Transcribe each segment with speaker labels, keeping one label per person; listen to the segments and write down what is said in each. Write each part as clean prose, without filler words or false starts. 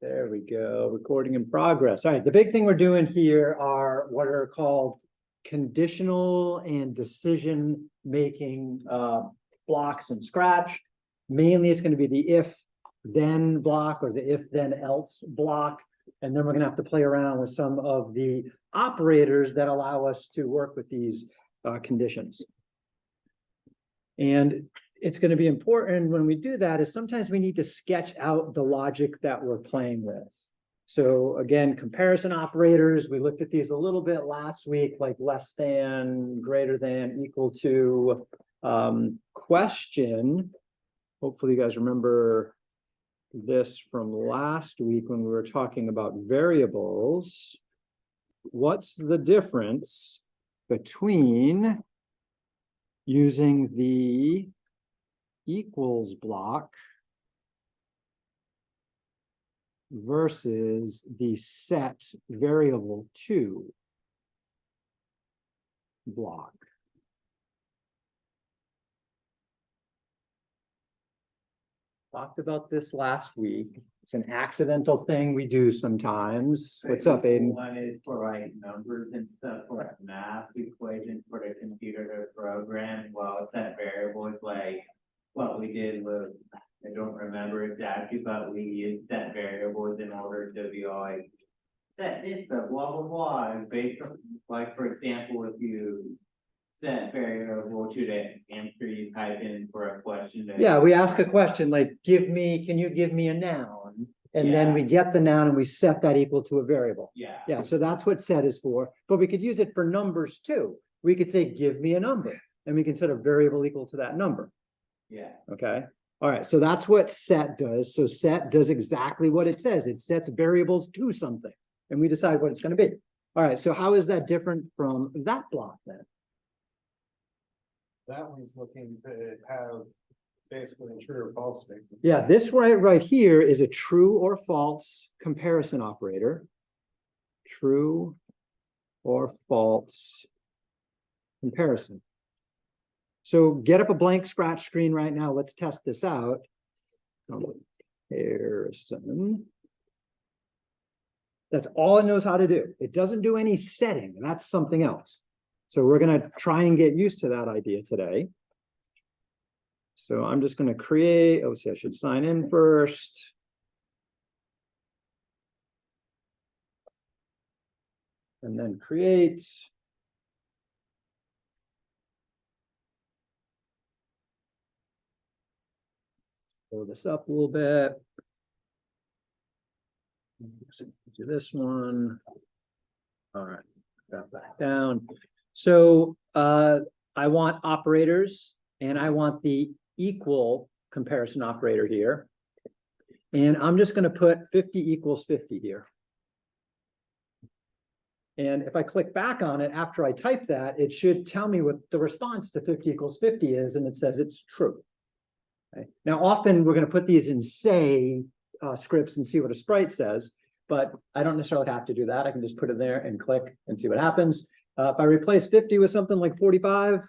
Speaker 1: There we go, recording in progress. All right, the big thing we're doing here are what are called conditional and decision-making blocks in Scratch. Mainly, it's going to be the if-then block or the if-then-else block. And then we're going to have to play around with some of the operators that allow us to work with these conditions. And it's going to be important when we do that is sometimes we need to sketch out the logic that we're playing with. So again, comparison operators, we looked at these a little bit last week, like less than, greater than, equal to, question. Hopefully you guys remember this from last week when we were talking about variables. What's the difference between using the equals block versus the set variable to block? Talked about this last week. It's an accidental thing we do sometimes. What's up, Aiden?
Speaker 2: One is for like numbers and stuff, for like math equations for the computer to program, while set variable is like what we did with, I don't remember exactly, but we used set variables in order to be like, set this, blah, blah, blah, and based on, like, for example, if you set variable to the answer you type in for a question.
Speaker 1: Yeah, we ask a question like, can you give me a noun? And then
Speaker 2: Yeah.
Speaker 1: we get the noun and we set that equal to a variable.
Speaker 2: Yeah.
Speaker 1: Yeah, so that's what set is for, but we could use it for numbers too. We could say, give me a number, and we can set a variable equal to that number.
Speaker 2: Yeah.
Speaker 1: Okay, all right, so that's what set does. So set does exactly what it says. It sets variables to something, and we decide what it's going to be. All right, so how is that different from that block then?
Speaker 3: That one's looking to have basically a true or false statement.
Speaker 1: Yeah, this right here is a true or false comparison operator. True or false comparison. So get up a blank Scratch screen right now. Let's test this out. Comparison. That's all it knows how to do. It doesn't do any setting. That's something else. So we're going to try and get used to that idea today. So I'm just going to create, oh, see, I should sign in first. And then create. Pull this up a little bit. Do this one. All right, drop that down. So I want operators, and I want the equal comparison operator here. And I'm just going to put 50 equals 50 here. And if I click back on it after I type that, it should tell me what the response to 50 equals 50 is, and it says it's true. Okay. Now, often we're going to put these in say scripts and see what a sprite says, but I don't necessarily have to do that. I can just put it there and click and see what happens. If I replace 50 with something like 45,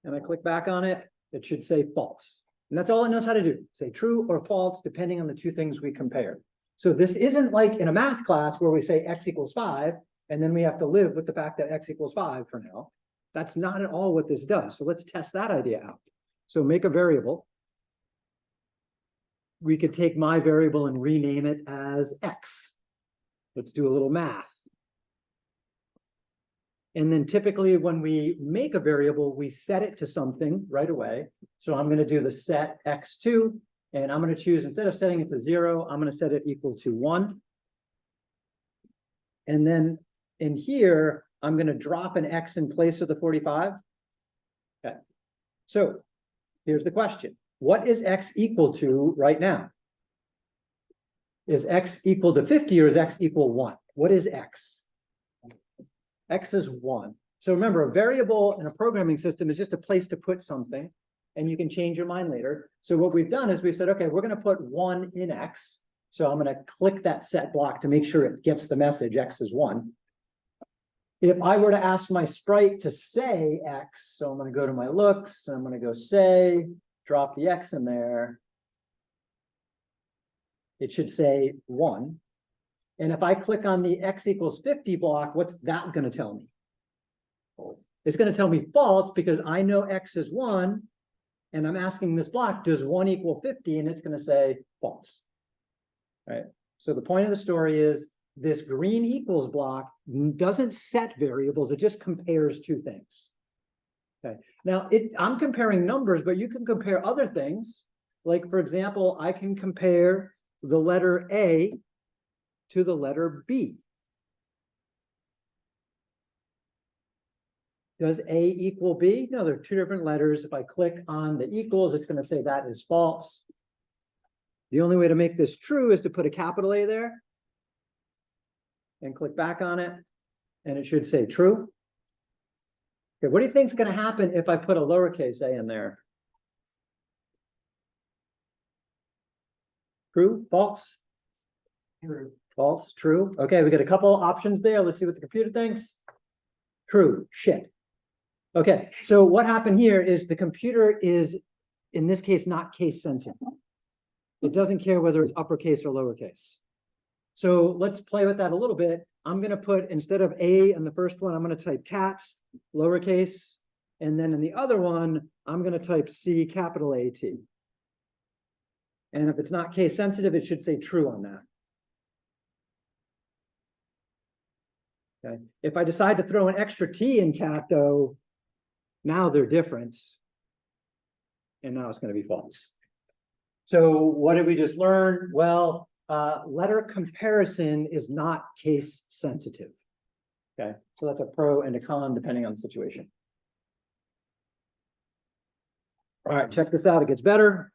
Speaker 1: and I click back on it, it should say false. And that's all it knows how to do, say true or false, depending on the two things we compare. So this isn't like in a math class where we say x equals 5, and then we have to live with the fact that x equals 5 for now. That's not at all what this does. So let's test that idea out. So make a variable. We could take my variable and rename it as x. Let's do a little math. And then typically when we make a variable, we set it to something right away. So I'm going to do the set x2, and I'm going to choose, instead of setting it to 0, I'm going to set it equal to 1. And then in here, I'm going to drop an x in place of the 45. Okay. So here's the question. What is x equal to right now? Is x equal to 50 or is x equal 1? What is x? X is 1. So remember, a variable in a programming system is just a place to put something, and you can change your mind later. So what we've done is we said, okay, we're going to put 1 in x. So I'm going to click that set block to make sure it gets the message x is 1. If I were to ask my sprite to say x, so I'm going to go to my looks, and I'm going to go say, drop the x in there. it should say 1. And if I click on the x equals 50 block, what's that going to tell me? It's going to tell me false because I know x is 1, and I'm asking this block, does 1 equal 50? And it's going to say false. Right. So the point of the story is this green equals block doesn't set variables, it just compares two things. Okay. Now I'm comparing numbers, but you can compare other things. Like, for example, I can compare the letter A to the letter B. Does A equal B? No, they're two different letters. If I click on the equals, it's going to say that is false. The only way to make this true is to put a capital A there and click back on it, and it should say true. Okay, what do you think is going to happen if I put a lowercase a in there? True, false?
Speaker 3: True.
Speaker 1: False, true. Okay, we got a couple options there. Let's see what the computer thinks. True, shit. Okay, so what happened here is the computer is, in this case, not case sensitive. It doesn't care whether it's uppercase or lowercase. So let's play with that a little bit. I'm going to put, instead of A in the first one, I'm going to type cat, lowercase. And then in the other one, I'm going to type C, capital A-T. And if it's not case sensitive, it should say true on that. Okay. If I decide to throw an extra T in cat, though, now they're different. And now it's going to be false. So what did we just learn? Well, letter comparison is not case sensitive. Okay, so that's a pro and a con depending on the situation. All right, check this out. It gets better.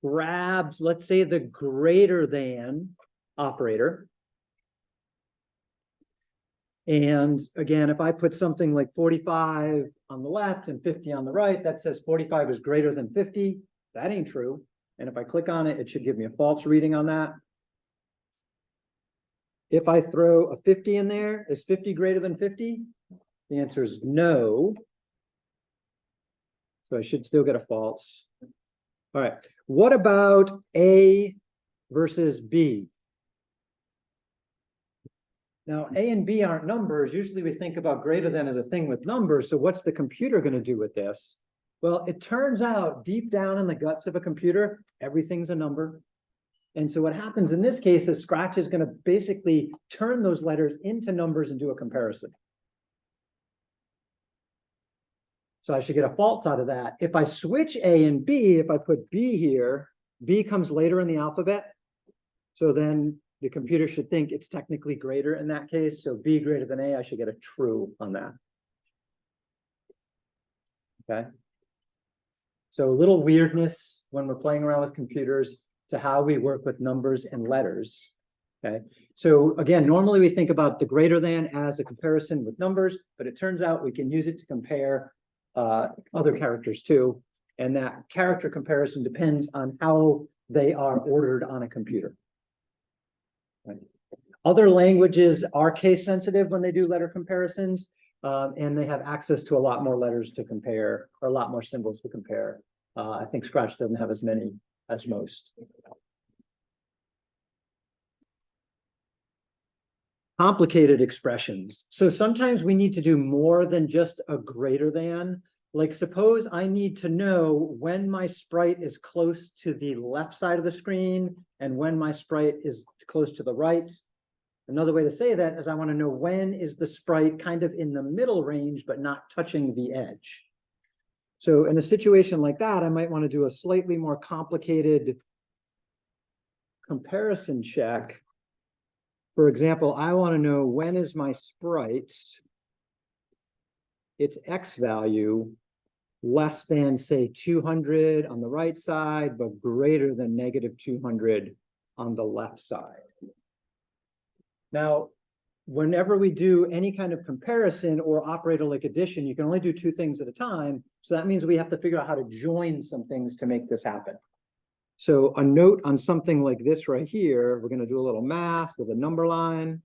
Speaker 1: Grabs, let's say, the greater than operator. And again, if I put something like 45 on the left and 50 on the right, that says 45 is greater than 50. That ain't true. And if I click on it, it should give me a false reading on that. If I throw a 50 in there, is 50 greater than 50? The answer is no. So I should still get a false. All right. What about A versus B? Now, A and B aren't numbers. Usually we think about greater than as a thing with numbers. So what's the computer going to do with this? Well, it turns out deep down in the guts of a computer, everything's a number. And so what happens in this case is Scratch is going to basically turn those letters into numbers and do a comparison. So I should get a false out of that. If I switch A and B, if I put B here, B comes later in the alphabet. So then the computer should think it's technically greater in that case. So B greater than A, I should get a true on that. Okay. So a little weirdness when we're playing around with computers to how we work with numbers and letters. Okay. So again, normally we think about the greater than as a comparison with numbers, but it turns out we can use it to compare other characters too. And that character comparison depends on how they are ordered on a computer. Right. Other languages are case sensitive when they do letter comparisons, and they have access to a lot more letters to compare, or a lot more symbols to compare. I think Scratch doesn't have as many as most. Complicated expressions. So sometimes we need to do more than just a greater than. Like, suppose I need to know when my sprite is close to the left side of the screen and when my sprite is close to the right. Another way to say that is I want to know when is the sprite kind of in the middle range, but not touching the edge. So in a situation like that, I might want to do a slightly more complicated comparison check. For example, I want to know when is my sprite, its X value, less than, say, 200 on the right side, but greater than negative 200 on the left side. Now, whenever we do any kind of comparison or operator like addition, you can only do two things at a time. So that means we have to figure out how to join some things to make this happen. So a note on something like this right here, we're going to do a little math with a number line.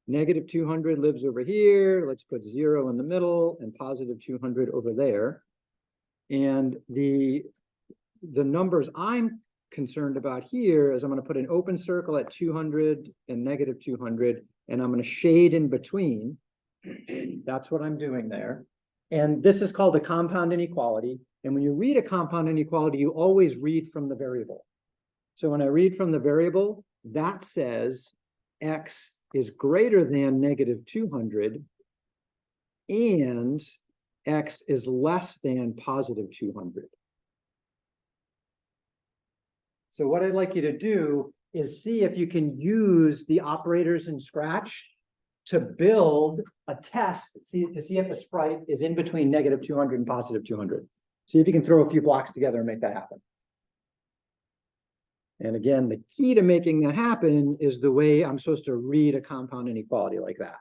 Speaker 1: Negative 200 lives over here. Let's put 0 in the middle and positive 200 over there. And the the numbers I'm concerned about here is I'm going to put an open circle at 200 and negative 200, and I'm going to shade in between. That's what I'm doing there. And this is called a compound inequality. And when you read a compound inequality, you always read from the variable. So when I read from the variable, that says x is greater than negative 200 and x is less than positive 200. So what I'd like you to do is see if you can use the operators in Scratch to build a test to see if a sprite is in between negative 200 and positive 200. See if you can throw a few blocks together and make that happen. And again, the key to making that happen is the way I'm supposed to read a compound inequality like that.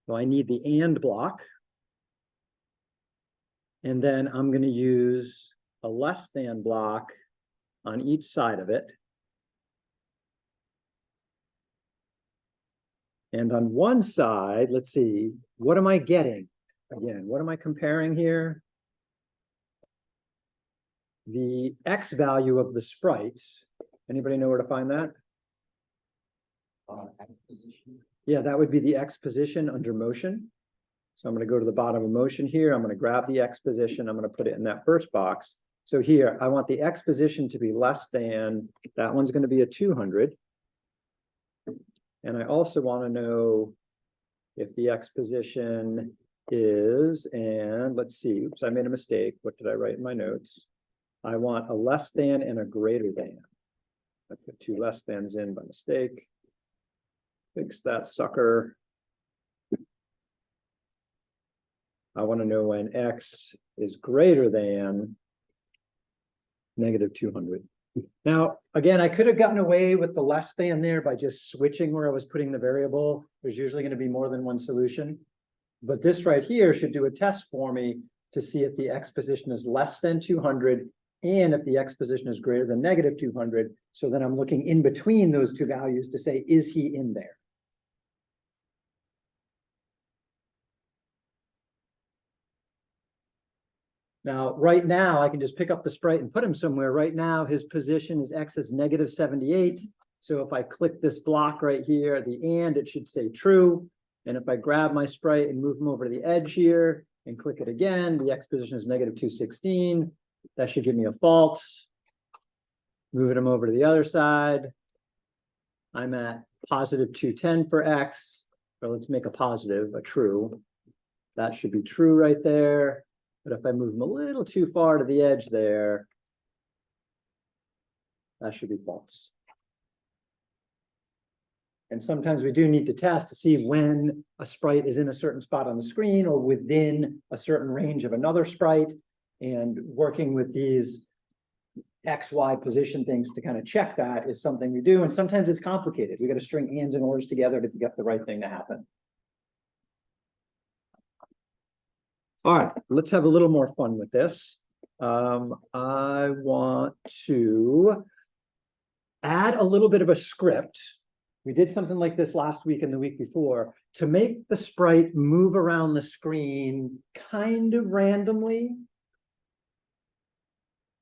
Speaker 1: So I need the AND block. And then I'm going to use a less than block on each side of it. And on one side, let's see, what am I getting? Again, what am I comparing here? The X value of the sprites. Anybody know where to find that?
Speaker 2: X position.
Speaker 1: Yeah, that would be the X position under motion. So I'm going to go to the bottom of motion here. I'm going to grab the X position. I'm going to put it in that first box. So here, I want the X position to be less than, that one's going to be a 200. And I also want to know if the X position is, and let's see, oops, I made a mistake. What did I write in my notes? I want a less than and a greater than. I put two less thans in by mistake. Fix that sucker. I want to know when X is greater than negative 200. Now, again, I could have gotten away with the less than there by just switching where I was putting the variable. There's usually going to be more than one solution. But this right here should do a test for me to see if the X position is less than 200 and if the X position is greater than negative 200. So then I'm looking in between those two values to say, is he in there? Now, right now, I can just pick up the sprite and put him somewhere. Right now, his position is X is negative 78. So if I click this block right here at the and, it should say true. And if I grab my sprite and move him over to the edge here and click it again, the X position is negative 216. That should give me a false. Moving him over to the other side. I'm at positive 210 for X. Or let's make a positive, a true. That should be true right there. But if I move them a little too far to the edge there, that should be false. And sometimes we do need to test to see when a sprite is in a certain spot on the screen or within a certain range of another sprite, and working with these X, Y position things to kind of check that is something we do. And sometimes it's complicated. We got to string ands and ors together to get the right thing to happen. All right, let's have a little more fun with this. I want to add a little bit of a script. We did something like this last week and the week before to make the sprite move around the screen kind of randomly.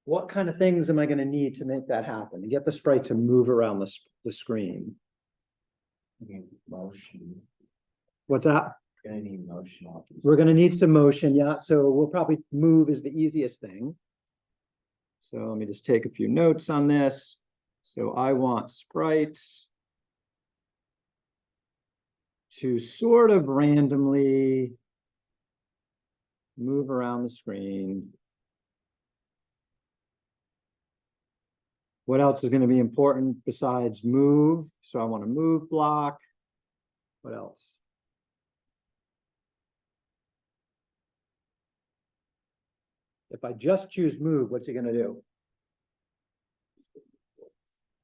Speaker 1: What kind of things am I going to need to make that happen, to get the sprite to move around the screen?
Speaker 2: Motion.
Speaker 1: What's that?
Speaker 2: Gonna need motion.
Speaker 1: We're going to need some motion, yeah. So we'll probably move is the easiest thing. So let me just take a few notes on this. So I want sprites to sort of randomly move around the screen. What else is going to be important besides move? So I want a move block. What else? If I just choose move, what's he going to do?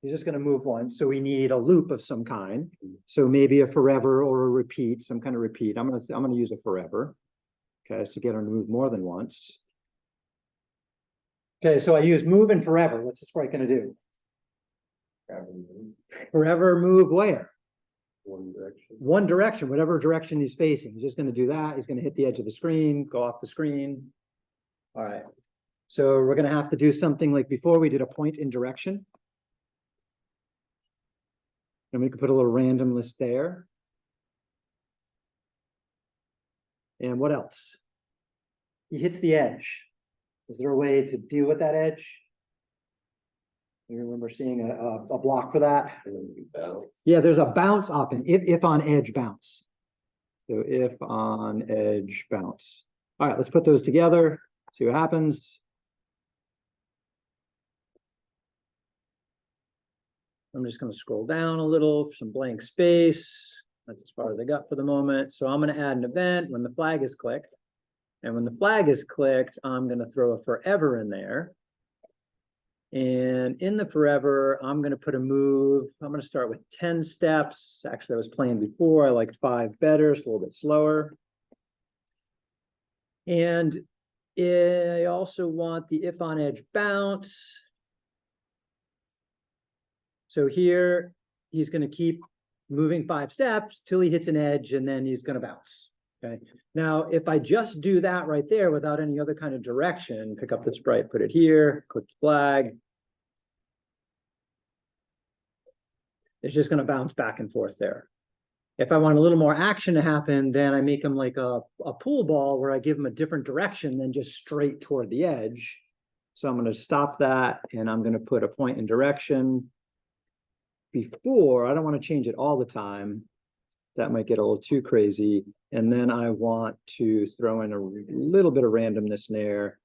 Speaker 1: He's just going to move once. So we need a loop of some kind. So maybe a forever or a repeat, some kind of repeat. I'm going to use a forever. Okay, so get him to move more than once. Okay, so I use move and forever. What's the sprite going to do? Forever move where?
Speaker 3: One direction.
Speaker 1: One direction, whatever direction he's facing. He's just going to do that. He's going to hit the edge of the screen, go off the screen. All right. So we're going to have to do something like before we did a point in direction. And we could put a little random list there. And what else? He hits the edge. Is there a way to deal with that edge? You remember seeing a block for that? Yeah, there's a bounce option, if on edge bounce. So if on edge bounce. All right, let's put those together, see what happens. I'm just going to scroll down a little for some blank space. That's as far as I got for the moment. So I'm going to add an event when the flag is clicked. And when the flag is clicked, I'm going to throw a forever in there. And in the forever, I'm going to put a move. I'm going to start with 10 steps. Actually, I was playing before. I liked 5 better. It's a little bit slower. And I also want the if on edge bounce. So here, he's going to keep moving 5 steps till he hits an edge, and then he's going to bounce. Okay. Now, if I just do that right there without any other kind of direction, pick up the sprite, put it here, click the flag. It's just going to bounce back and forth there. If I want a little more action to happen, then I make him like a pool ball where I give him a different direction than just straight toward the edge. So I'm going to stop that, and I'm going to put a point in direction before. I don't want to change it all the time. That might get a little too crazy. And then I want to throw in a little bit of randomness there.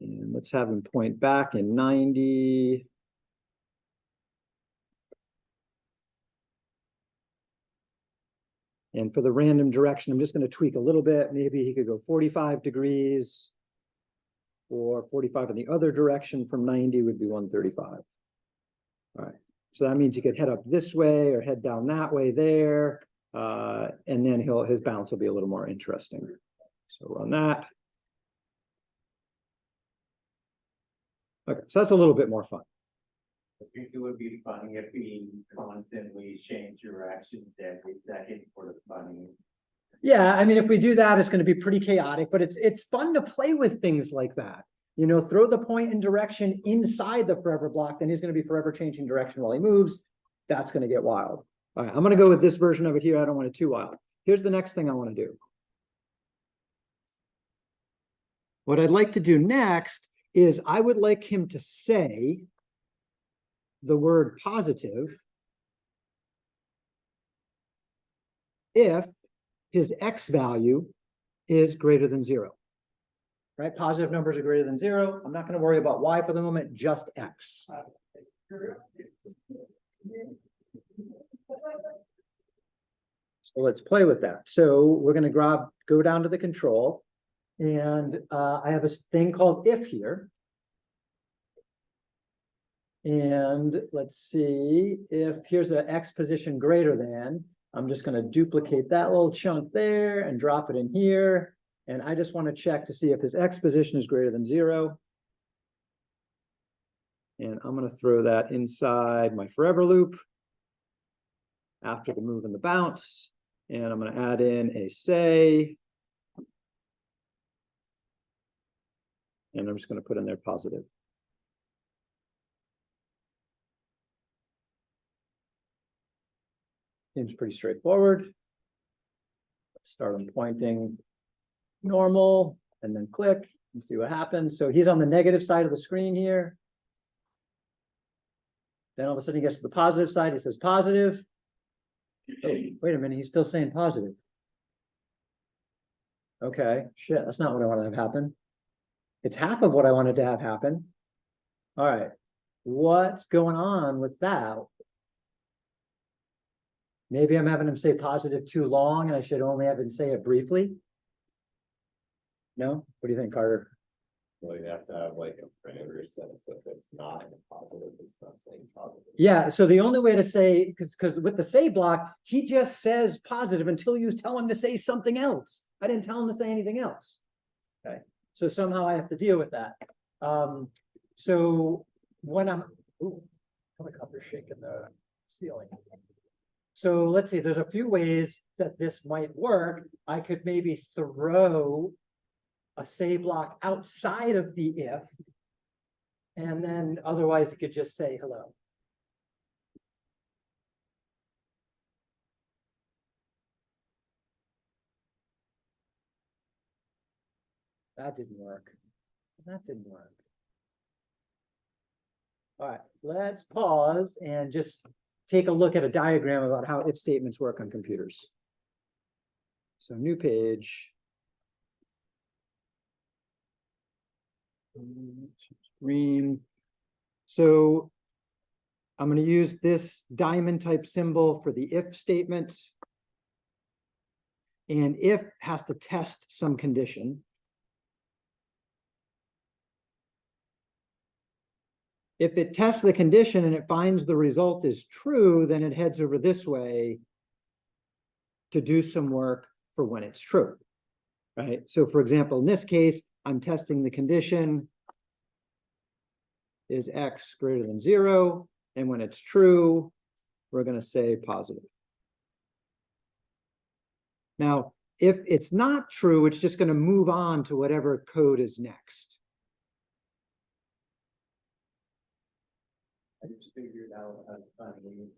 Speaker 1: And let's have him point back in 90. And for the random direction, I'm just going to tweak a little bit. Maybe he could go 45 degrees, or 45 in the other direction from 90 would be 135. All right. So that means he could head up this way or head down that way there. And then his bounce will be a little more interesting. So run that. Okay, so that's a little bit more fun.
Speaker 2: I think it would be funny if we constantly change directions every second for the funny.
Speaker 1: Yeah, I mean, if we do that, it's going to be pretty chaotic, but it's fun to play with things like that. You know, throw the point in direction inside the forever block, then he's going to be forever changing direction while he moves. That's going to get wild. All right, I'm going to go with this version of it here. I don't want it too wild. Here's the next thing I want to do. What I'd like to do next is I would like him to say the word positive if his X value is greater than 0. Right? Positive numbers are greater than 0. I'm not going to worry about Y for the moment, just X. So let's play with that. So we're going to go down to the control, and I have a thing called if here. And let's see if here's an X position greater than, I'm just going to duplicate that little chunk there and drop it in here. And I just want to check to see if his X position is greater than 0. And I'm going to throw that inside my forever loop after the move and the bounce. And I'm going to add in a say. And I'm just going to put in there positive. Seems pretty straightforward. Let's start him pointing normal and then click and see what happens. So he's on the negative side of the screen here. Then all of a sudden he gets to the positive side. He says positive. Oh, wait a minute. He's still saying positive. Okay, shit. That's not what I wanted to have happen. It's half of what I wanted to have happen. All right. What's going on with that? Maybe I'm having him say positive too long and I should only have him say it briefly. No? What do you think, Carter?
Speaker 4: Well, you have to have like a parameter set, so if it's not positive, it's not saying positive.
Speaker 1: Yeah, so the only way to say, because with the say block, he just says positive until you tell him to say something else. I didn't tell him to say anything else. Okay, so somehow I have to deal with that. So when I'm, Helicopter shaking the ceiling. So let's see, there's a few ways that this might work. I could maybe throw a say block outside of the if. And then otherwise it could just say hello. That didn't work. That didn't work. All right, let's pause and just take a look at a diagram about how if statements work on computers. So new page. Green. So I'm going to use this diamond type symbol for the if statement. And if has to test some condition. If it tests the condition and it finds the result is true, then it heads over this way to do some work for when it's true, right? So for example, in this case, I'm testing the condition is x greater than 0, and when it's true, we're going to say positive. Now, if it's not true, it's just going to move on to whatever code is next.
Speaker 2: I just figured out how to find it.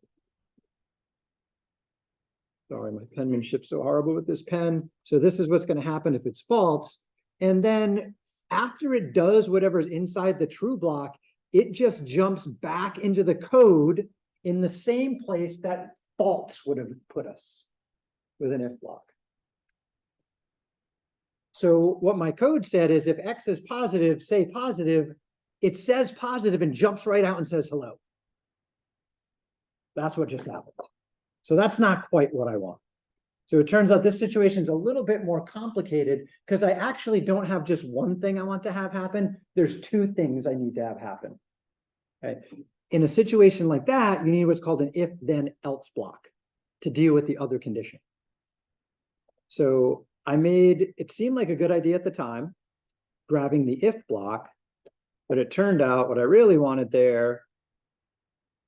Speaker 1: Sorry, my penmanship's so horrible with this pen. So this is what's going to happen if it's false. And then after it does whatever's inside the true block, it just jumps back into the code in the same place that false would have put us with an if block. So what my code said is if x is positive, say positive, it says positive and jumps right out and says hello. That's what just happened. So that's not quite what I want. So it turns out this situation is a little bit more complicated because I actually don't have just one thing I want to have happen. There's two things I need to have happen. Okay. In a situation like that, you need what's called an if then else block to deal with the other condition. So I made, it seemed like a good idea at the time, grabbing the if block, but it turned out what I really wanted there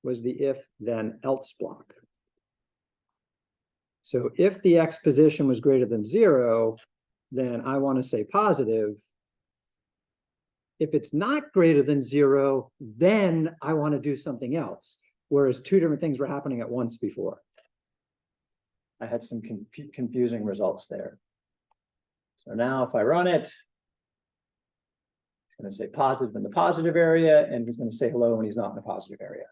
Speaker 1: was the if then else block. So if the x position was greater than 0, then I want to say positive. If it's not greater than 0, then I want to do something else. Whereas two different things were happening at once before. I had some confusing results there. So now if I run it, it's going to say positive in the positive area, and he's going to say hello when he's not in the positive area.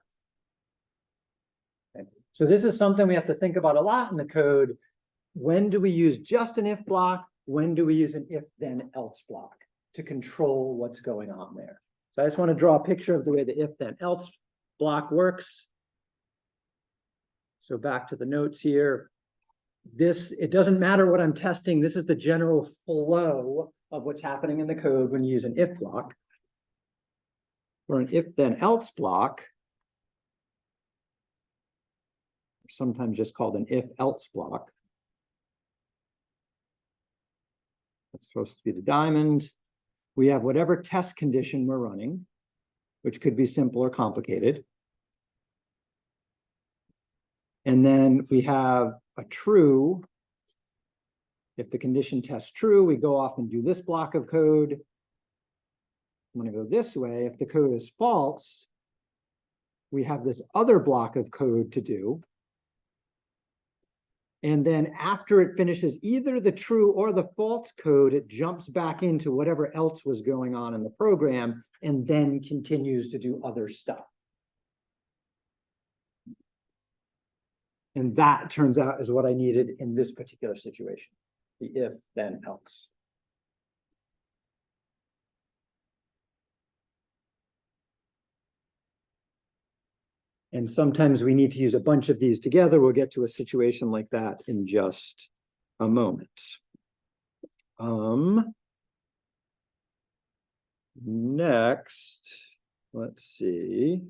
Speaker 1: Okay. So this is something we have to think about a lot in the code. When do we use just an if block? When do we use an if then else block to control what's going on there? So I just want to draw a picture of the way the if then else block works. So back to the notes here. This, it doesn't matter what I'm testing. This is the general flow of what's happening in the code when you use an if block. Or an if then else block, sometimes just called an if else block. That's supposed to be the diamond. We have whatever test condition we're running, which could be simple or complicated. And then we have a true. If the condition tests true, we go off and do this block of code. I'm going to go this way. If the code is false, we have this other block of code to do. And then after it finishes either the true or the false code, it jumps back into whatever else was going on in the program and then continues to do other stuff. And that turns out is what I needed in this particular situation. The if then else. And sometimes we need to use a bunch of these together. We'll get to a situation like that in just a moment. Next, let's see.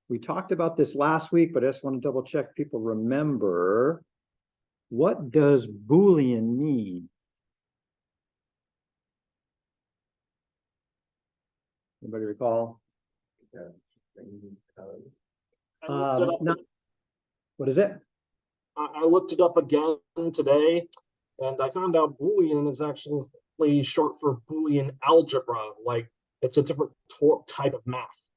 Speaker 1: We talked about this last week, but I just want to double check people remember. What does Boolean mean? Anybody recall?
Speaker 3: I looked it up.
Speaker 1: Not, what is it?
Speaker 3: I looked it up again today, and I found out Boolean is actually short for Boolean algebra. Like it's a different type of math.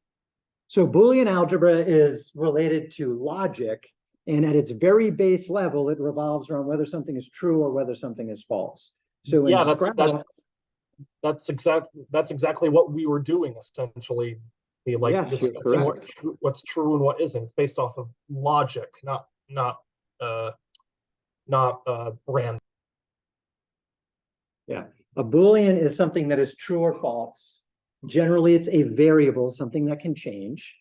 Speaker 1: So Boolean algebra is related to logic, and at its very base level, it revolves around whether something is true or whether something is false. So in
Speaker 3: Yeah,
Speaker 1: Scrabble,
Speaker 3: that's exactly what we were doing essentially. Be like
Speaker 1: yes, you're
Speaker 3: discussing
Speaker 1: correct.
Speaker 3: what's true and what isn't. It's based off of logic, not random.
Speaker 1: Yeah, a Boolean is something that is true or false. Generally, it's a variable, something that can change.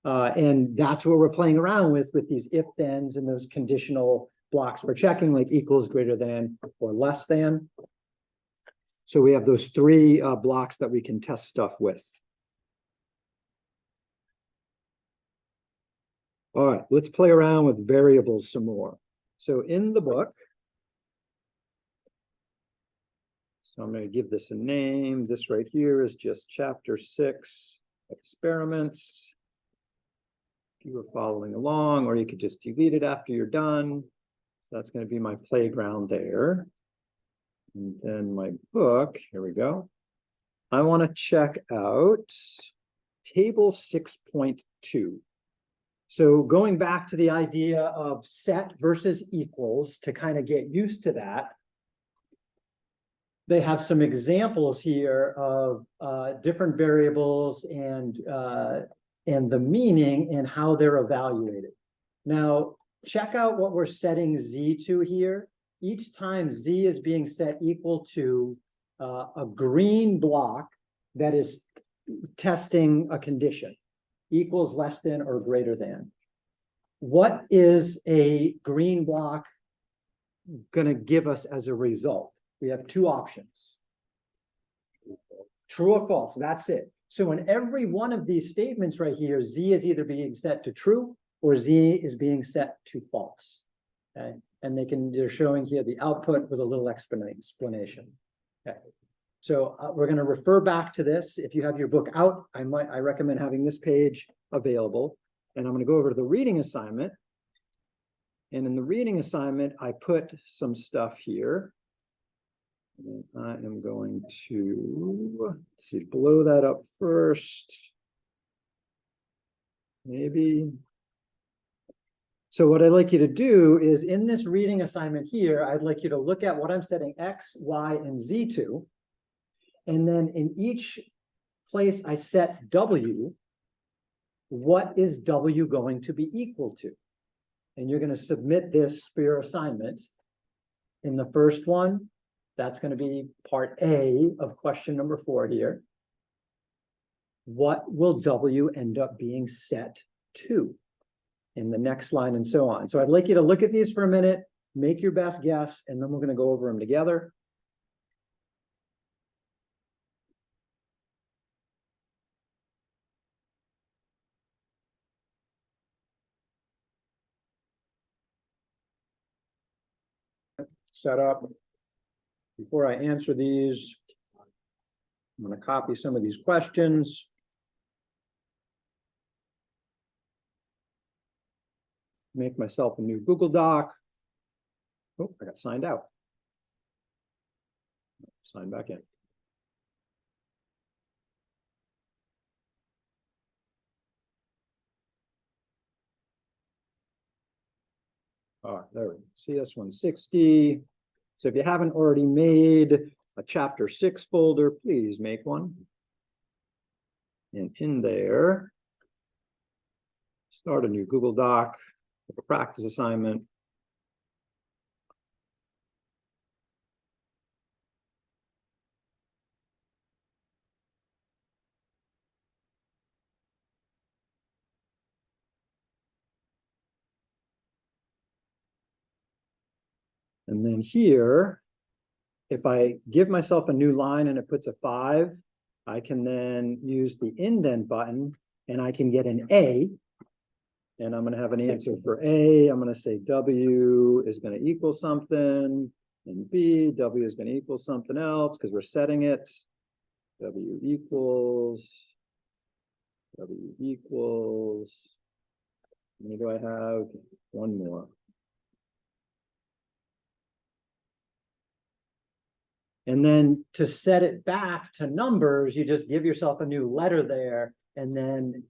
Speaker 1: And that's what we're playing around with these if-thens and those conditional blocks we're checking, like equals, greater than, or less than. So we have those three blocks that we can test stuff with. All right, let's play around with variables some more. So in the book, so I'm going to give this a name. This right here is just chapter 6 experiments. If you were following along, or you could just delete it after you're done. So that's going to be my playground there. And then my book, here we go. I want to check out table 6.2. So going back to the idea of set versus equals to kind of get used to that, they have some examples here of different variables and the meaning and how they're evaluated. Now, check out what we're setting z to here. Each time z is being set equal to a green block that is testing a condition, equals, less than, or greater than. What is a green block going to give us as a result? We have two options. True or false, that's it. So in every one of these statements right here, z is either being set to true or z is being set to false. Okay, and they're showing here the output with a little explanation. Okay, so we're going to refer back to this. If you have your book out, I recommend having this page available. And I'm going to go over to the reading assignment. And in the reading assignment, I put some stuff here. And I am going to, let's see, blow that up first. Maybe. So what I'd like you to do is in this reading assignment here, I'd like you to look at what I'm setting X, Y, and Z to. And then in each place I set W, what is W going to be equal to? And you're going to submit this for your assignment. In the first one, that's going to be part A of question number 4 here. What will W end up being set to in the next line, and so on? So I'd like you to look at these for a minute, make your best guess, and then we're going to go over them together. Set up. Before I answer these, I'm going to copy some of these questions. Make myself a new Google Doc. Oh, I got signed out. Sign back in. All right, there we go. CS160. So if you haven't already made a chapter 6 folder, please make one. And in there, start a new Google Doc, a practice assignment. And then here, if I give myself a new line and it puts a 5, I can then use the indent button and I can get an A. And I'm going to have an answer for A. I'm going to say W is going to equal something. And B, W is going to equal something else because we're setting it. W equals W equals, how many do I have? One more. And then to set it back to numbers, you just give yourself a new letter there and then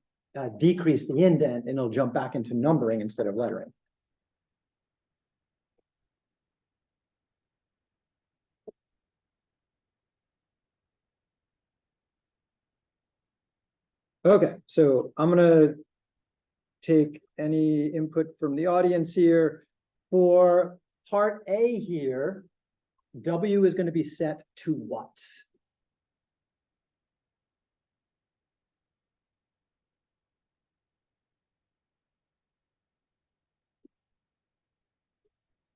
Speaker 1: decrease the indent and it'll jump back into numbering instead of lettering. Okay, so I'm gonna take any input from the audience here. For part A here, W is going to be set to what?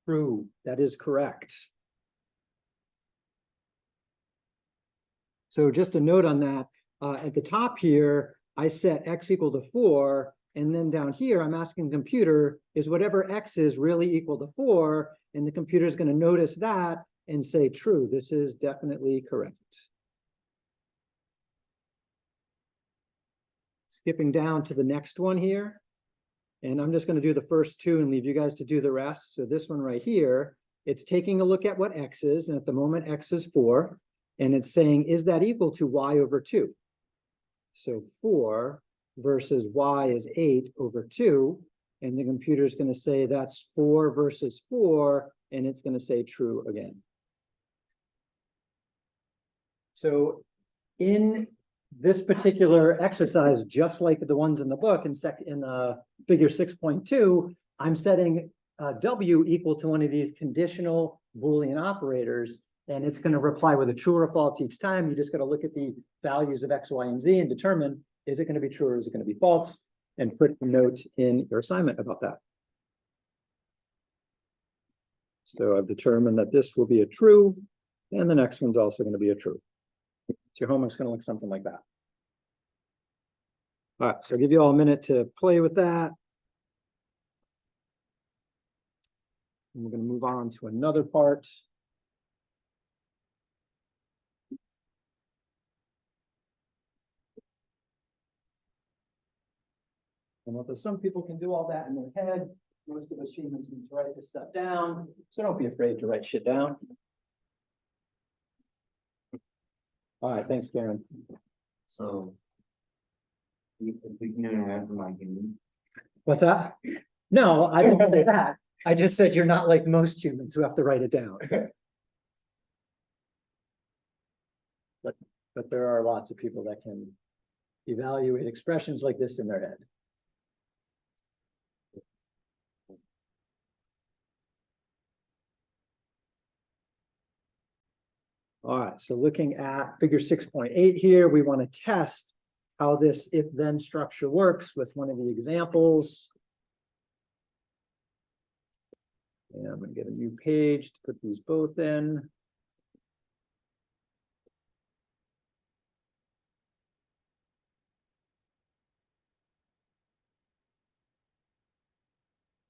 Speaker 1: True, that is correct. So just a note on that, at the top here, I set X equal to 4, and then down here, I'm asking the computer, is whatever X is really equal to 4? And the computer is going to notice that and say, true, this is definitely correct. Skipping down to the next one here. And I'm just going to do the first two and leave you guys to do the rest. So this one right here, it's taking a look at what X is. And at the moment, X is 4. And it's saying, is that equal to Y over 2? So 4 versus Y is 8 over 2. And the computer is going to say that's 4 versus 4. And it's going to say true again. So in this particular exercise, just like the ones in the book in figure 6.2, I'm setting W equal to one of these conditional Boolean operators, and it's going to reply with a true or false each time. You just got to look at the values of X, Y, and Z and determine, is it going to be true or is it going to be false, and put a note in your assignment about that. So I've determined that this will be a true, and the next one's also going to be a true. So your homework's going to look something like that. All right, so I'll give you all a minute to play with that. And we're going to move on to another part. And although some people can do all that in their head, most of us humans need to write this stuff down. So don't be afraid to write shit down. All right, thanks, Karen.
Speaker 2: So. You can have my game.
Speaker 1: What's that? No, I didn't say that. I just said you're not like most humans who have to write it down. But there are lots of people that can evaluate expressions like this in their head. All right, so looking at figure 6.8 here, we want to test how this if-then structure works with one of the examples. And I'm going to get a new page to put these both in.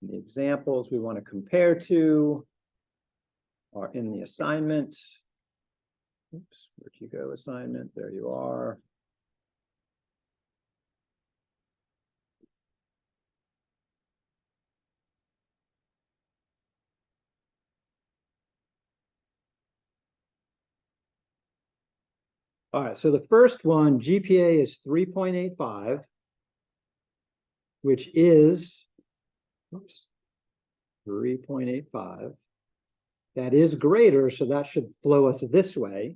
Speaker 1: The examples we want to compare to are in the assignment. Oops, where'd you go, assignment? There you are. All right, so the first one, GPA is 3.85, which is, oops, 3.85. That is greater, so that should flow us this way.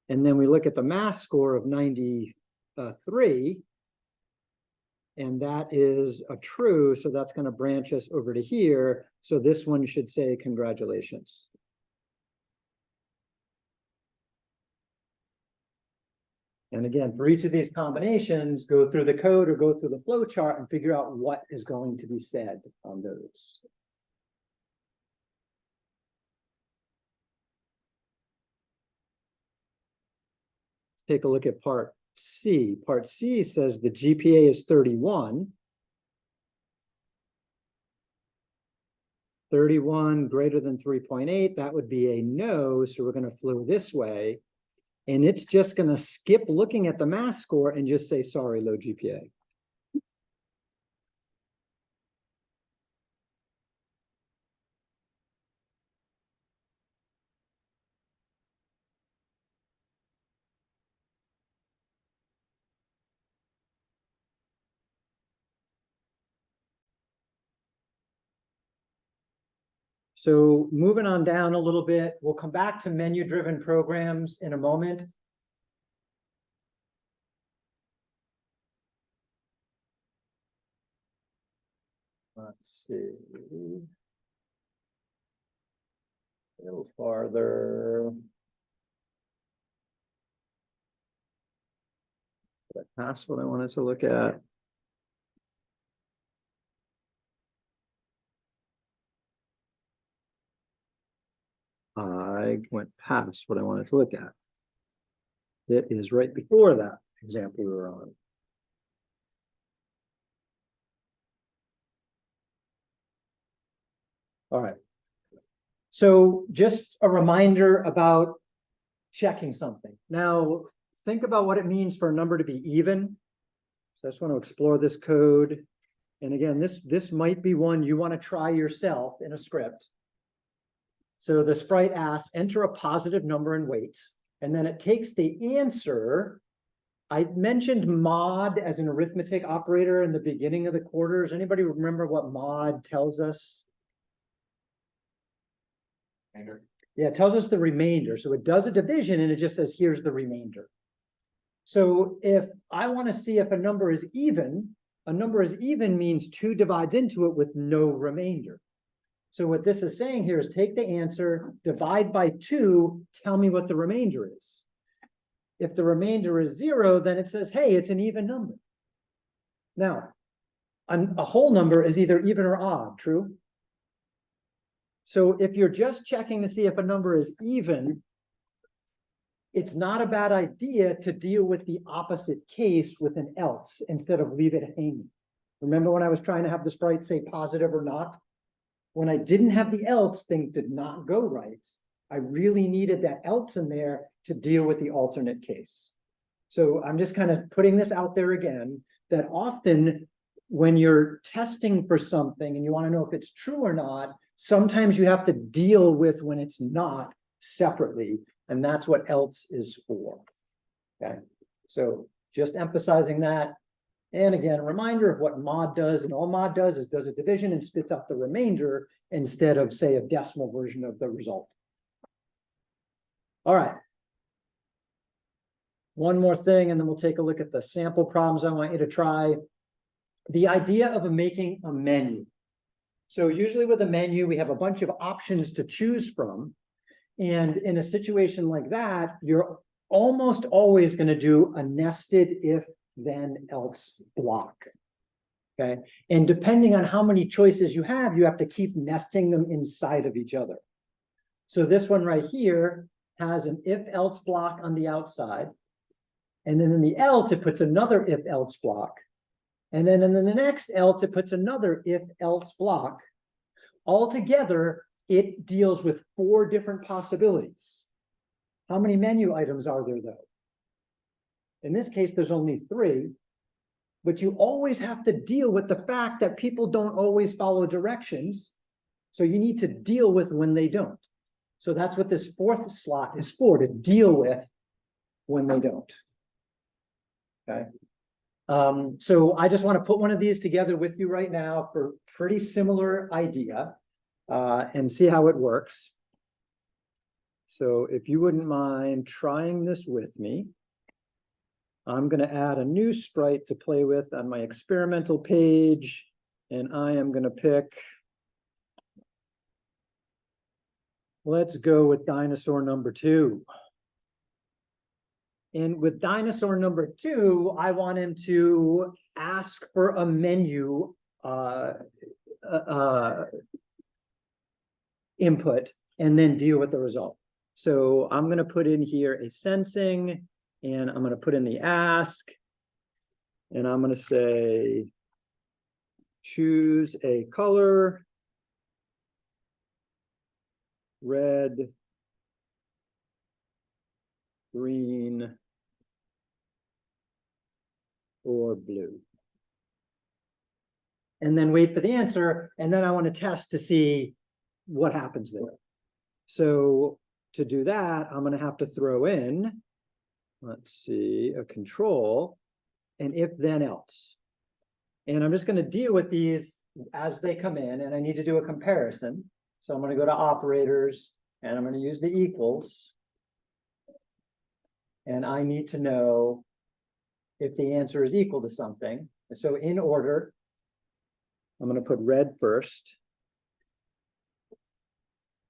Speaker 1: And then we look at the math score of 93, and that is a true, so that's going to branch us over to here. So this one should say congratulations. And again, for each of these combinations, go through the code or go through the flow chart and figure out what is going to be said on those. Take a look at part C. Part C says the GPA is 31. 31 greater than 3.8, that would be a no, so we're going to flow this way. And it's just going to skip looking at the math score and just say, sorry, low GPA. So moving on down a little bit, we'll come back to menu-driven programs in a moment. Let's see. A little farther. That's what I wanted to look at. I went past what I wanted to look at. It is right before that example we were on. All right. So just a reminder about checking something. Now, think about what it means for a number to be even. So I just want to explore this code. And again, this might be one you want to try yourself in a script. So the sprite asks, enter a positive number and weight. And then it takes the answer. I mentioned mod as an arithmetic operator in the beginning of the quarters. Anybody remember what mod tells us? Yeah, it tells us the remainder. So it does a division and it just says, here's the remainder. So if I want to see if a number is even means 2 divides into it with no remainder. So what this is saying here is take the answer, divide by 2, tell me what the remainder is. If the remainder is 0, then it says, hey, it's an even number. Now, a whole number is either even or odd, true? So if you're just checking to see if a number is even, it's not a bad idea to deal with the opposite case with an else instead of leave it hanging. Remember when I was trying to have the sprite say positive or not? When I didn't have the else, things did not go right. I really needed that else in there to deal with the alternate case. So I'm just kind of putting this out there again, that often when you're testing for something and you want to know if it's true or not, sometimes you have to deal with when it's not separately, and that's what else is for. Okay, so just emphasizing that. And again, a reminder of what mod does, and all mod does is does a division and spits out the remainder instead of, say, a decimal version of the result. All right. One more thing, and then we'll take a look at the sample problems I want you to try. The idea of making a menu. So usually with a menu, we have a bunch of options to choose from. And in a situation like that, you're almost always going to do a nested if then else block. Okay. And depending on how many choices you have to keep nesting them inside of each other. So this one right here has an if else block on the outside. And then in the else, it puts another if else block. And then in the next else, it puts another if else block. Altogether, it deals with 4 different possibilities. How many menu items are there though? In this case, there's only 3, but you always have to deal with the fact that people don't always follow directions. So you need to deal with when they don't. So that's what this 4th slot is for, to deal with when they don't. Okay. So I just want to put one of these together with you right now for pretty similar idea and see how it works. So if you wouldn't mind trying this with me, I'm going to add a new sprite to play with on my experimental page, and I am going to pick, let's go with dinosaur number 2. And with dinosaur number 2, I want him to ask for a menu input and then deal with the result. So I'm going to put in here a sensing, and I'm going to put in the ask, and I'm going to say, choose a color, red, green, or blue. And then wait for the answer, and then I want to test to see what happens there. So to do that, I'm going to have to throw in, let's see, a control, and if then else. And I'm just going to deal with these as they come in, and I need to do a comparison. So I'm gonna go to operators and I'm gonna use the equals. And I need to know if the answer is equal to something. And so in order, I'm gonna put red first.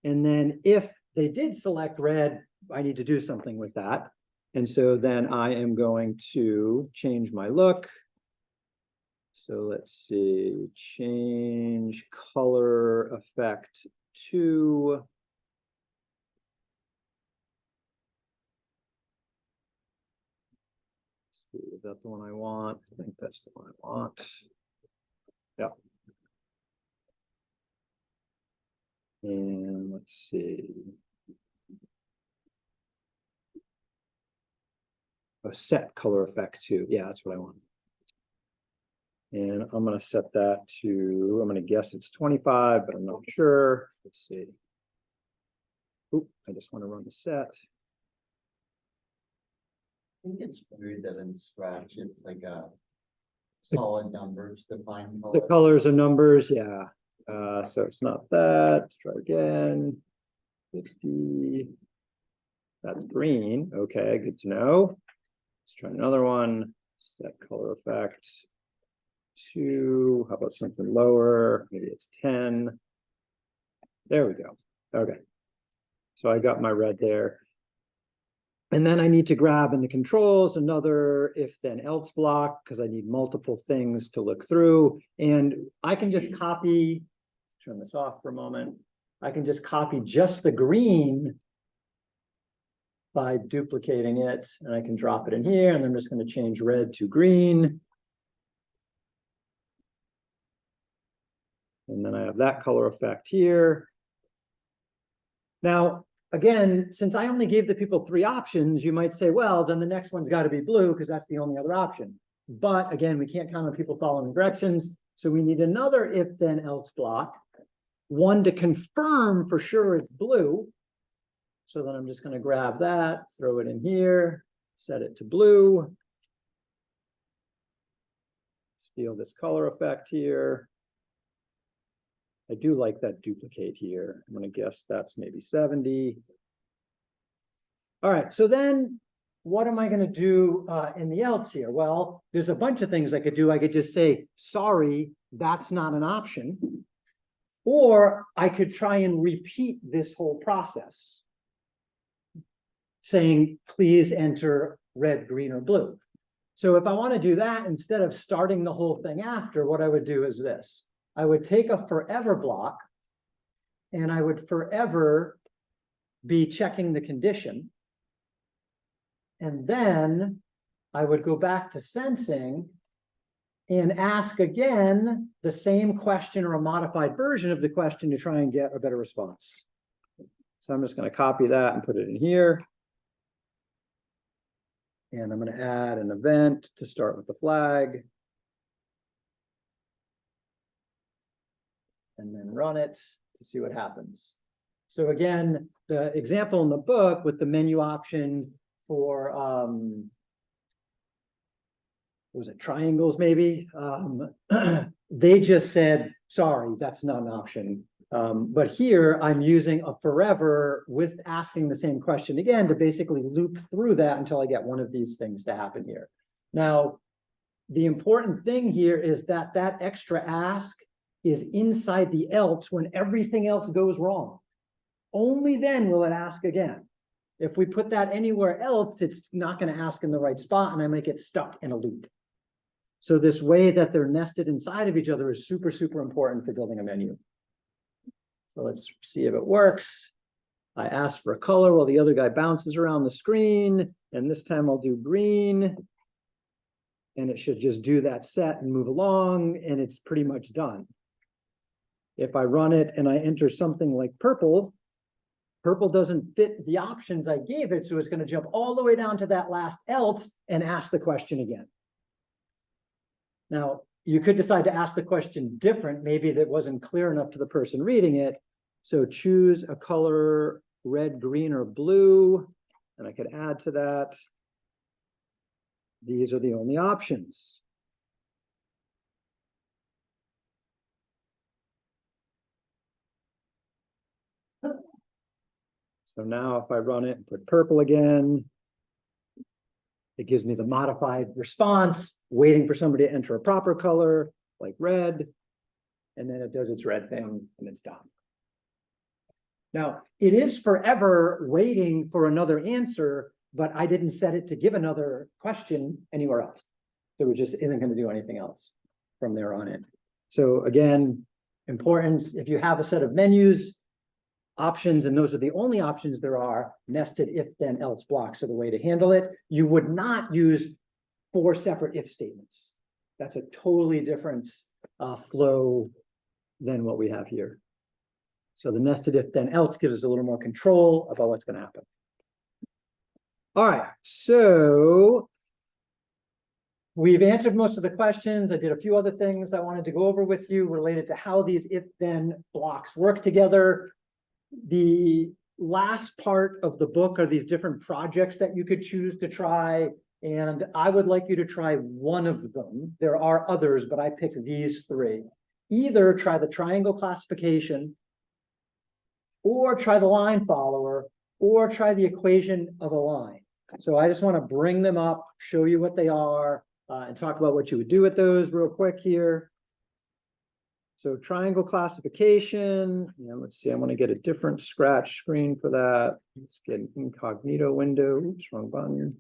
Speaker 1: And then if they did select red, I need to do something with that. And so then I am going to change my look. So let's see, change color effect to is that the one I want? I think that's the one I want. Yeah. And let's see. A set color effect too. Yeah, that's what I want. And I'm going to set that to, I'm going to guess it's 25, but I'm not sure. Let's see. Oop, I just want to run the set.
Speaker 5: I think it's weird that in Scratch, it's like a solid numbers defined.
Speaker 1: The colors and numbers, yeah. So it's not that. Let's try again. 50. That's green. Okay, good to know. Let's try another one. Set color effect. 2. How about something lower? Maybe it's 10. There we go. Okay. So I got my red there. And then I need to grab in the controls another if then else block because I need multiple things to look through. And I can just copy, turn this off for a moment. I can just copy just the green by duplicating it, and I can drop it in here, and I'm just going to change red to green. And then I have that color effect here. Now, again, since I only gave the people 3 options, you might say, well, then the next one's got to be blue because that's the only other option. But again, we can't count on people following directions. So we need another if then else block, one to confirm for sure it's blue. So then I'm just going to grab that, throw it in here, set it to blue. Steal this color effect here. I do like that duplicate here. I'm going to guess that's maybe 70. All right, so then what am I going to do in the else here? Well, there's a bunch of things I could do. I could just say, sorry, that's not an option. Or I could try and repeat this whole process, saying, please enter red, green, or blue. So if I want to do that, instead of starting the whole thing after, what I would do is this. I would take a forever block, and I would forever be checking the condition. And then I would go back to sensing and ask again the same question or a modified version of the question to try and get a better response. So I'm just going to copy that and put it in here. And I'm going to add an event to start with the flag. And then run it to see what happens. So again, the example in the book with the menu option for, was it triangles maybe? They just said, sorry, that's not an option. But here I'm using a forever with asking the same question again to basically loop through that until I get one of these things to happen here. Now, the important thing here is that that extra ask is inside the else when everything else goes wrong. Only then will it ask again. If we put that anywhere else, it's not going to ask in the right spot, and I might get stuck in a loop. So this way that they're nested inside of each other is super, super important for building a menu. So let's see if it works. I ask for a color while the other guy bounces around the screen, and this time I'll do green. And it should just do that set and move along, and it's pretty much done. If I run it and I enter something like purple, purple doesn't fit the options I gave it, so it's going to jump all the way down to that last else and ask the question again. Now, you could decide to ask the question different. Maybe that wasn't clear enough to the person reading it. So choose a color, red, green, or blue, and I could add to that. These are the only options. So now if I run it and put purple again, it gives me the modified response, waiting for somebody to enter a proper color, like red. And then it does its red thing and it's done. Now, it is forever waiting for another answer, but I didn't set it to give another question anywhere else. So it just isn't going to do anything else from there on in. So again, importance, if you have a set of menus, options, and those are the only options there are, nested if then else blocks are the way to handle it. You would not use 4 separate if statements. That's a totally different flow than what we have here. So the nested if then else gives us a little more control about what's going to happen. All right, so we've answered most of the questions. I did a few other things I wanted to go over with you related to how these if then blocks work together. The last part of the book are these different projects that you could choose to try. And I would like you to try one of them. There are others, but I picked these 3. Either try the triangle classification, or try the line follower, or try the equation of a line. So I just want to bring them up, show you what they are, and talk about what you would do with those real quick here. So triangle classification, and let's see, I want to get a different scratch screen for that. Let's get an incognito window. Oops, wrong button.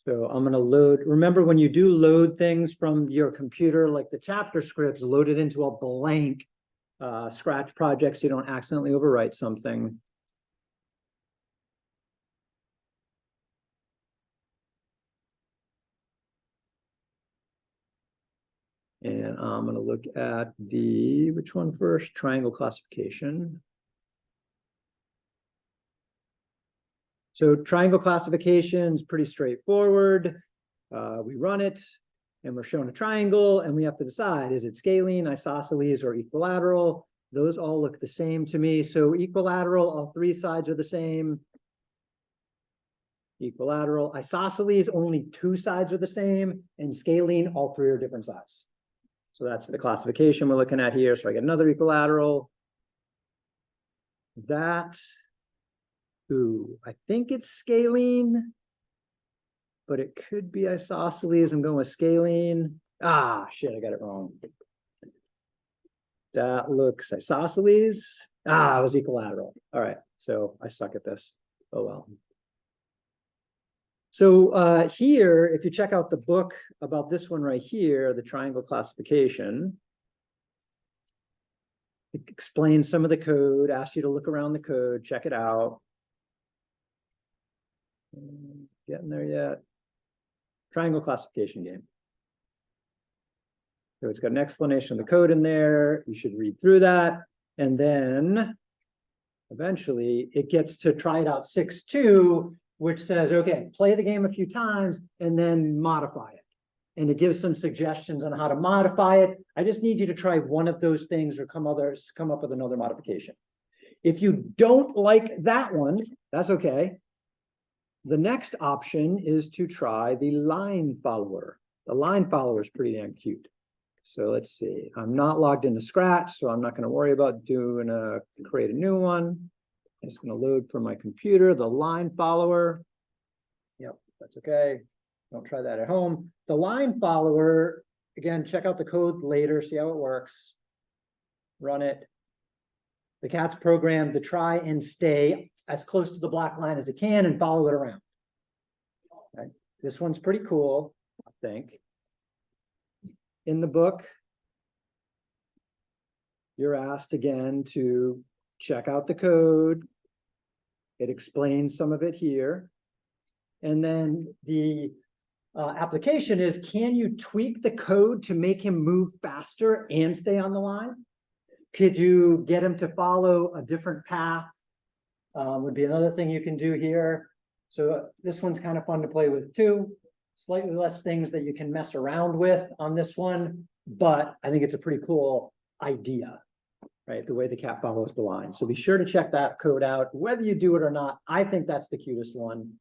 Speaker 1: So I'm going to load, remember when you do load things from your computer, like the chapter scripts, load it into a blank Scratch project so you don't accidentally overwrite something. And I'm going to look at the, which one first? Triangle classification. So triangle classification is pretty straightforward. We run it and we're shown a triangle and we have to decide, is it scalene, isosceles, or equilateral? Those all look the same to me. So equilateral, all 3 sides are the same. Equilateral, isosceles, only 2 sides are the same. And scalene, all 3 are different sides. So that's the classification we're looking at here. So I get another equilateral. That, ooh, I think it's scalene, but it could be isosceles. I'm going with scalene. Ah, shit, I got it wrong. That looks isosceles. Ah, it was equilateral. All right, so I suck at this. Oh, well. So here, if you check out the book about this one right here, the triangle classification, it explains some of the code, asks you to look around the code, check it out. Getting there yet? Triangle classification game. So it's got an explanation of the code in there. You should read through that. And then eventually it gets to try it out 6.2, which says, okay, play the game a few times and then modify it. And it gives some suggestions on how to modify it. I just need you to try one of those things or come up with another modification. If you don't like that one, that's okay. The next option is to try the line follower. The line follower is pretty damn cute. So let's see. I'm not logged into Scratch, so I'm not going to worry about create a new one. I'm just going to load from my computer the line follower. Yep, that's okay. Don't try that at home. The line follower, again, check out the code later, see how it works. Run it. The cat's programmed to try and stay as close to the black line as it can and follow it around. Okay. This one's pretty cool, I think. In the book, you're asked again to check out the code. It explains some of it here. And then the application is, can you tweak the code to make him move faster and stay on the line? Could you get him to follow a different path? Would be another thing you can do here. So this one's kind of fun to play with too. Slightly less things that you can mess around with on this one, but I think it's a pretty cool idea, right? The way the cat follows the line. So be sure to check that code out, whether you do it or not. I think that's the cutest one.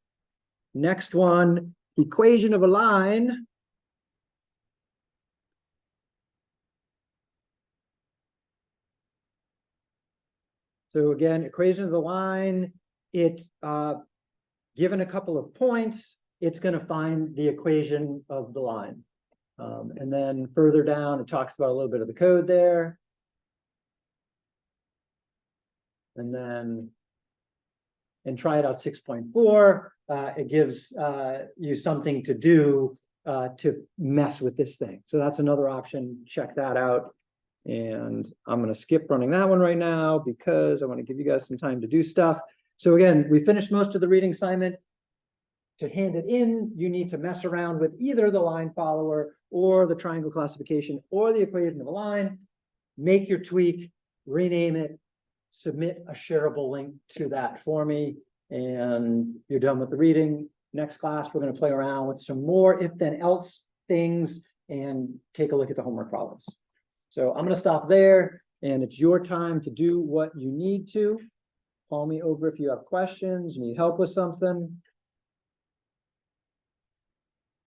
Speaker 1: Next one, equation of a line. So again, equation of the line, given a couple of points, it's going to find the equation of the line. And then further down, it talks about a little bit of the code there. And then, and try it out 6.4, it gives you something to do to mess with this thing. So that's another option, check that out. And I'm going to skip running that one right now because I want to give you guys some time to do stuff. So again, we finished most of the reading assignment. To hand it in, you need to mess around with either the line follower or the triangle classification or the equation of a line. Make your tweak, rename it, submit a shareable link to that for me, and you're done with the reading. Next class, we're going to play around with some more if then else things and take a look at the homework problems. So I'm going to stop there, and it's your time to do what you need to. Call me over if you have questions, need help with something.